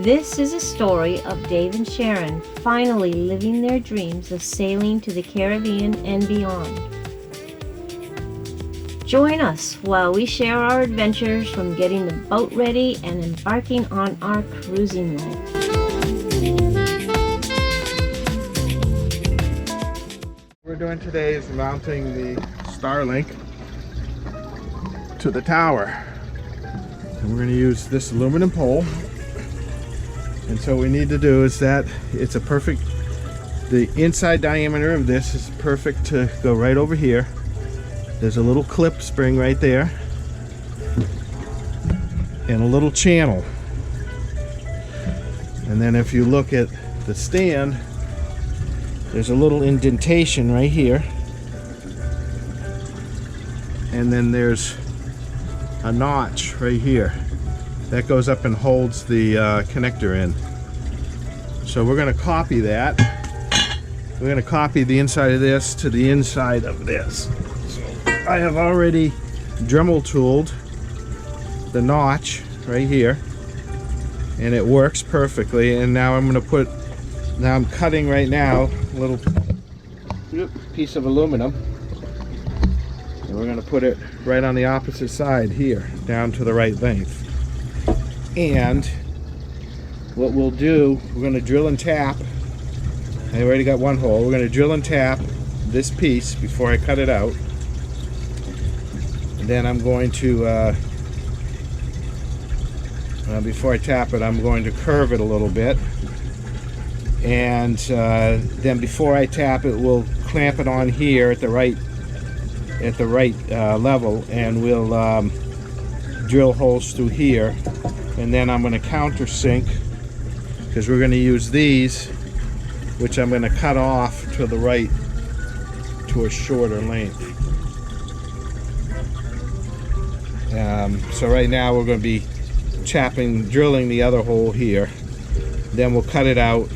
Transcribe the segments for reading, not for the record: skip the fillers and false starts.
This is a story of Dave and Sharon finally living their dreams of sailing to the Caribbean and beyond. Join us while we share our adventures from getting the boat ready and embarking on our cruising life. What we're doing today is mounting the Starlink to the tower. And we're going to use this aluminum pole. And so what we need to do is that it's a perfect, the inside diameter of this is perfect to go right over here. There's a little clip spring right there and a little channel. And then if you look at the stand, there's a little indentation right here. And then there's a notch right here. That goes up and holds the connector in. So we're going to copy that. We're going to copy the inside of this to the inside of this. So I have already Dremel tooled the notch right here, and it works perfectly. And now I'm going to put, now I'm cutting right now a little piece of aluminum, and we're going to put it right on the opposite side here, down to the right length. And what we'll do, we're going to drill and tap. I already got one hole. We're going to drill and tap this piece before I cut it out. And then I'm going to, before I tap it, I'm going to curve it a little bit. And then before I tap it, we'll clamp it on here at the right level, and we'll drill holes through here. And then I'm going to countersink, because we're going to use these, which I'm going to cut off to the right to a shorter length. So right now we're going to be drilling the other hole here. Then we'll cut it out.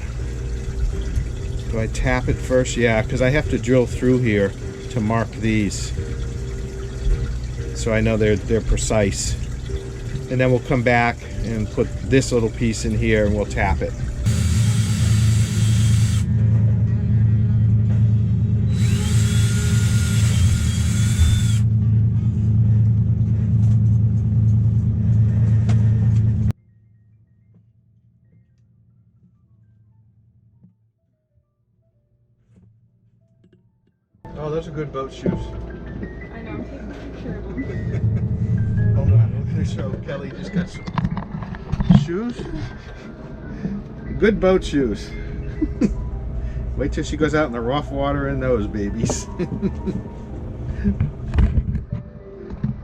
Do I tap it first? Yeah, because I have to drill through here to mark these, so I know they're precise. And then we'll come back and put this little piece in here and we'll tap it. Oh, those are good boat shoes. I know, I'm taking a picture of them. Hold on, I'm going to show Kelly just got some shoes. Good boat shoes. Wait till she goes out in the rough water in those babies.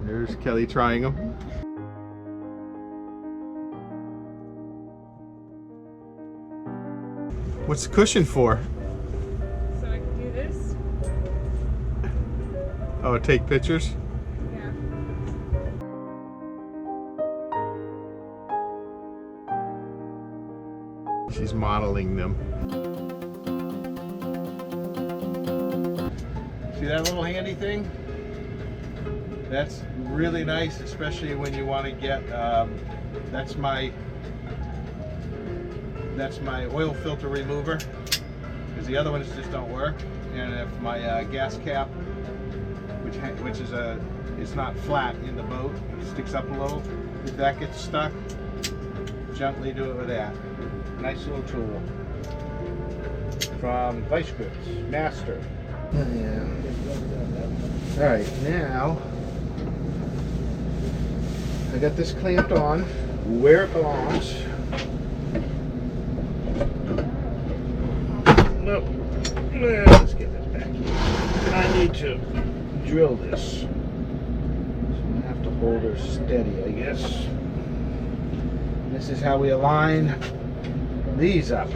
There's Kelly trying them. What's the cushion for? So I can do this? Oh, take pictures? Yeah. She's modeling them. See that little handy thing? That's really nice, especially when you want to get, that's my oil filter remover, because the other ones just don't work. And if my gas cap, which is it's not flat in the boat, it sticks up a little, if that gets stuck, gently do it with that. Nice little tool from Vice Grips, Master. Yeah. All right, now I got this clamped on where it belongs. Nope. Let's get this back. I need to drill this. So I have to hold her steady, I guess. This is how we align these up.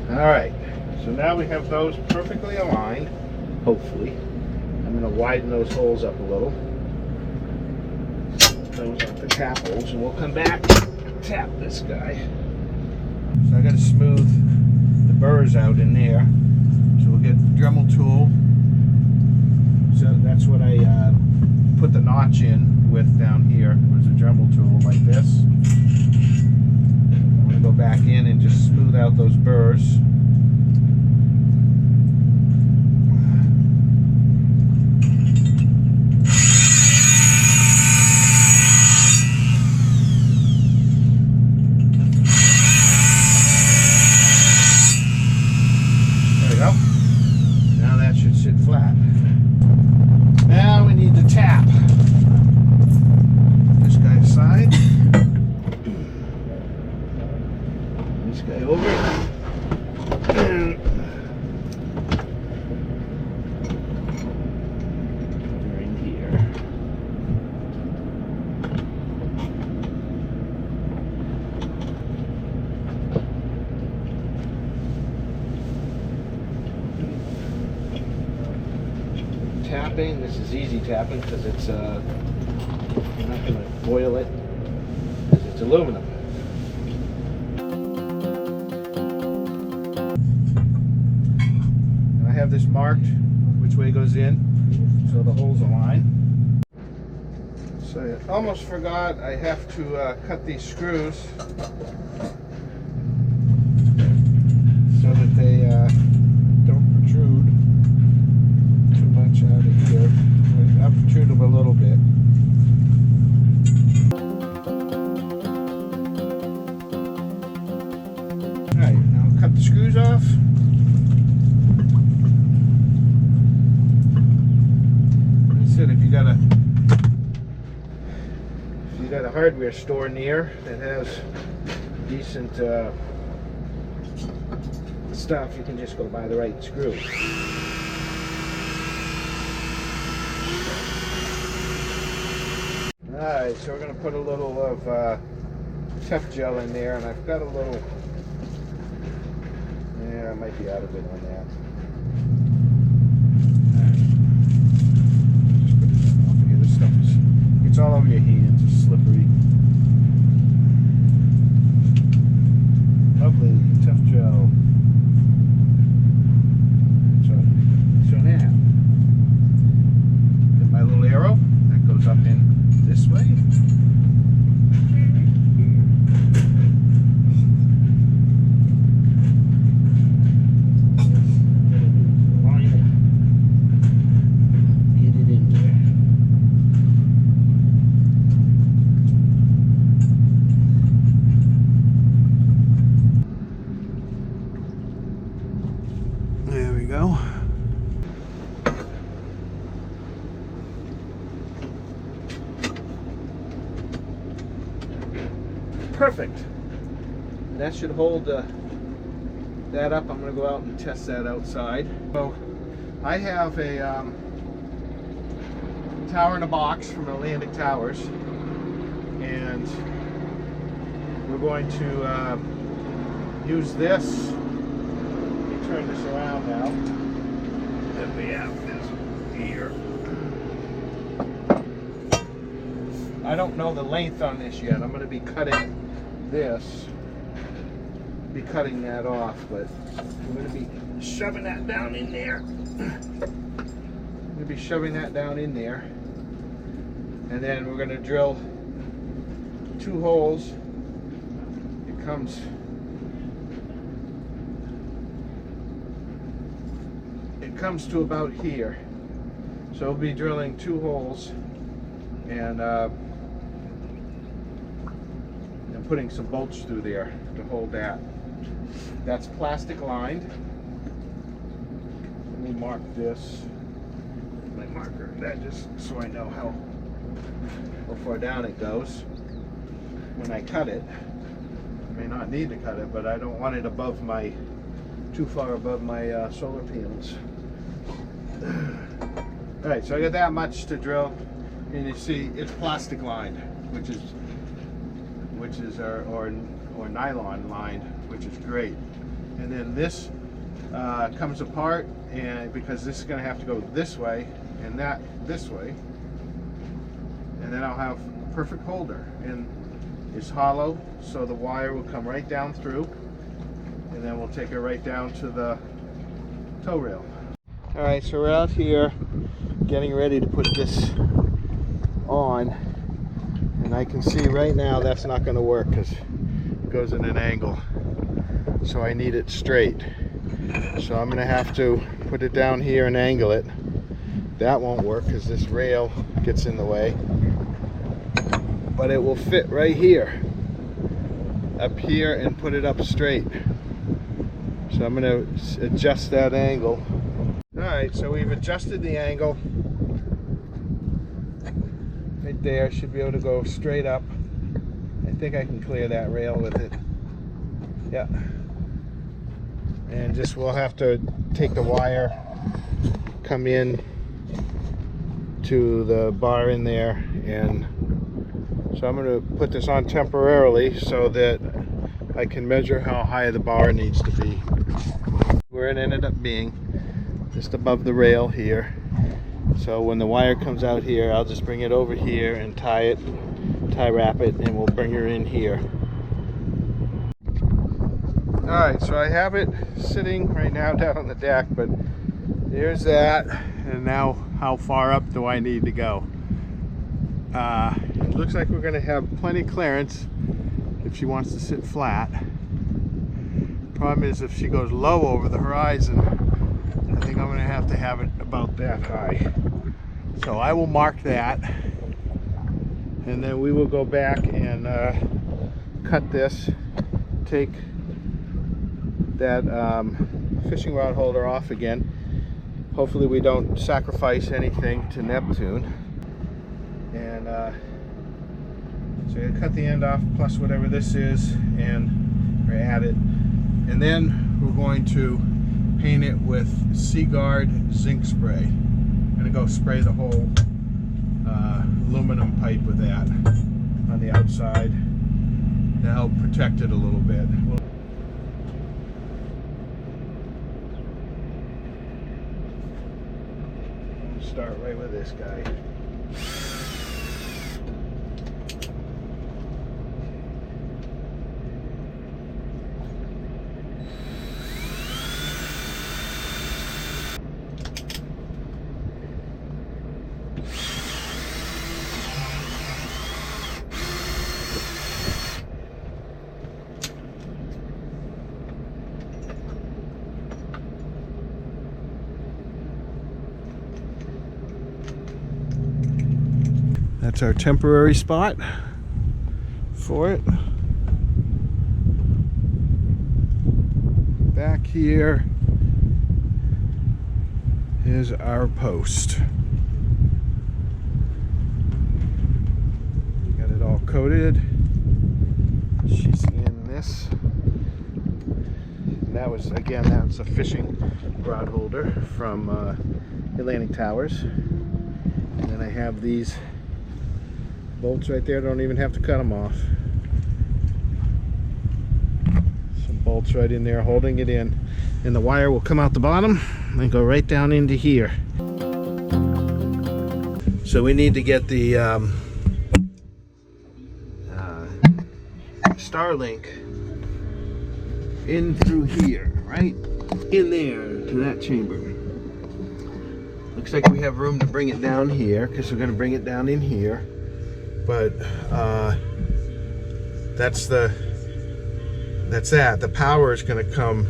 All right, so now we have those perfectly aligned, hopefully. I'm going to widen those holes up a little. Those are the tap holes, and we'll come back and tap this guy. So I got to smooth the burrs out in there. we'll get the Dremel tool. So that's what I put the notch in with down here. There's a Dremel tool like this. I'm going to go back in and just smooth out those burrs. Tapping. This is easy tapping because it's you're not going to boil it because it's aluminum. And I have this marked which way it goes in, so the holes align. So I almost forgot I have to cut these screws so that they don't protrude out of here. I'll protrude them a little bit. Alright, now I'll cut the screws off. I said if you got a hardware store near that has decent stuff, you can just go buy the right screw. Alright, so we're going to put a little of tough gel in there, and I've got a little, yeah, I might be out of it on that. Alright, just put it off here. This stuff it's all over your hands, it's slippery. Lovely, tough gel. So now, get my little arrow that goes up in this way. Get it in there. There we go. Perfect. That should hold that up. I'm going to go out and test that outside. So I have a tower in a box from Atlantic Towers, and we're going to use this. Let me turn this around now. Then we have this here. I don't know the length on this yet. I'm going to be cutting this, be cutting that off, but I'm going to be shoving that down in there. I'm going to be shoving that down in there, and then we're going to drill 2 holes. It comes to about here, so we'll be drilling 2 holes and putting some bolts through there to hold that. That's plastic lined. Let me mark this with my marker. That just so I know how far down it goes when I cut it. I may not need to cut it, but I don't want it above my, too far above my solar panels. All right, so I got that much to drill, and you see it's plastic lined, which is or nylon lined, which is great. And then this comes apart, and because this is going to have to go this way and that this way, and then I'll have a perfect holder. And it's hollow, so the wire will come right down through, and then we'll take it right down to the tow rail. All right, so we're out here getting ready to put this on, and I can see right now that's not going to work because it goes in an angle, so I need it straight. So I'm going to have to put it down here and angle it. That won't work because this rail gets in the way, but it will fit right here, up here, and put it up straight. So I'm going to adjust that angle. Alright, so we've adjusted the angle. Right there, should be able to go straight up. I think I can clear that rail with it. Yeah. And just we'll have to take the wire, come in to the bar in there, and so I'm going to put this on temporarily so that I can measure how high the bar needs to be. Where it ended up being, just above the rail here. So when the wire comes out here, I'll just bring it over here and tie wrap it, and we'll bring her in here. Alright, so I have it sitting right now down on the deck, but there's that, and now how far up do I need to go? It looks like we're going to have plenty clearance if she wants to sit flat. Problem is, if she goes low over the horizon, I think I'm going to have it about that high. So I will mark that, and then we will go back and cut this, take that fishing rod holder off again. Hopefully we don't sacrifice anything to Neptune. And so you cut the end off plus whatever this is, and we're at it. And then we're going to paint it with Seaguard zinc spray. I'm going to go spray the whole aluminum pipe with that on the outside to help protect it a little bit. We'll start right with this guy. That's our temporary spot for it. Back here is our post. Got it all coated. She's in this. And that was, again, that's a fishing rod holder from Atlantic Towers. And then I have these bolts right there. Don't even have to cut them off. Some bolts right in there holding it in, and the wire will come out the bottom and go right down into here. So we need to get the Starlink in through here, right in there to that chamber. Looks like we have room to bring it down here because we're going to bring it down in here. But that's that. The power is going to come.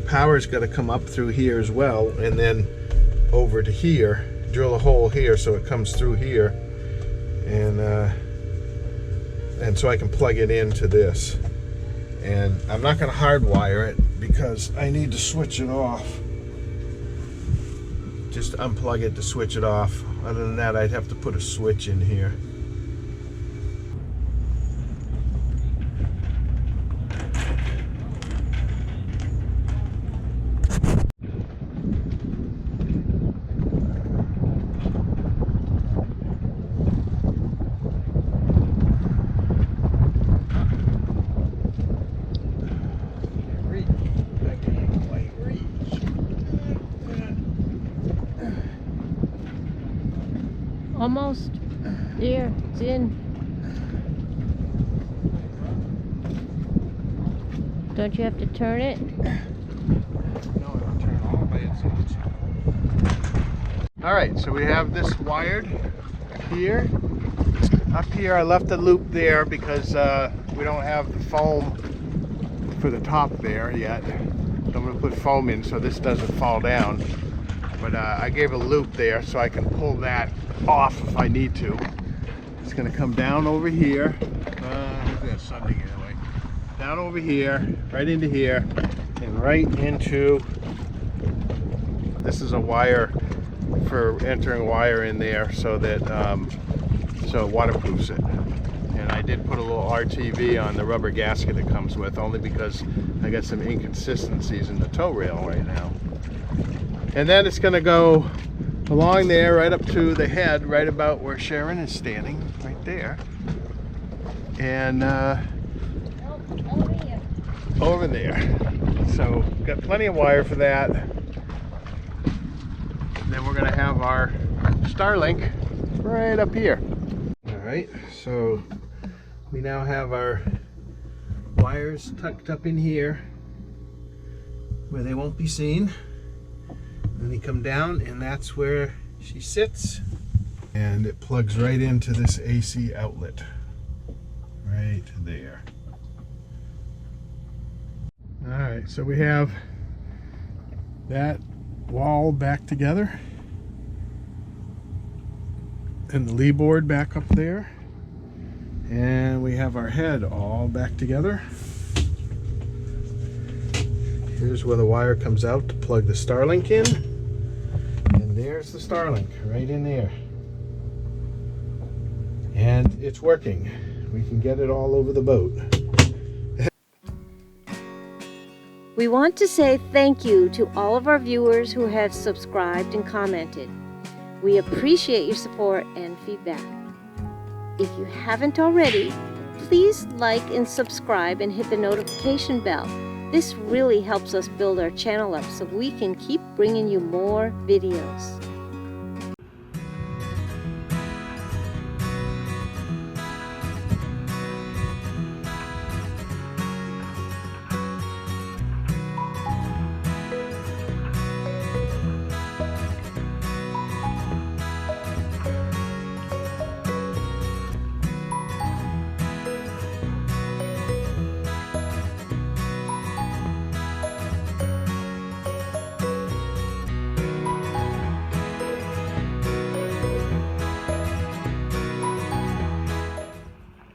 Power is going to come up through here as well, and then over to here. Drill a hole here so it comes through here, and so I can plug it into this. And I'm not going to hardwire it because I need to switch it off. Just unplug it to switch it off. Other than that, I'd have to put a switch in here. Almost there, it's in. Don't you have to turn it? All right, so we have this wired here. Up here I left a loop there because we don't have the foam for the top there yet. I'm going to put foam in so this doesn't fall down. But I gave a loop there so I can pull that off if I need to. It's going to come down over here. There's something anyway. Down over here, right into here, and right into. This is a wire for entering wire in there so that so it waterproofs it. And I did put a little RTV on the rubber gasket it comes with, only because I got some inconsistencies in the tow rail right now. And then it's going to go along there right up to the head, right about where Sharon is standing, right there. And over there. So got plenty of wire for that. Then we're going to have our Starlink right up here. Alright, so we now have our wires tucked up in here where they won't be seen. Then they come down and that's where she sits. And it plugs right into this AC outlet. Right there. Alright, so we have that wall back together and the lee board back up there, and we have our head all back together. Here's where the wire comes out to plug the Starlink in, and there's the Starlink right in there, and it's working. We can get it all over the boat. We want to say thank you to all of our viewers who have subscribed and commented. We appreciate your support and feedback. If you haven't already, please like and subscribe and hit the notification bell. This really helps us build our channel up so we can keep bringing you more videos.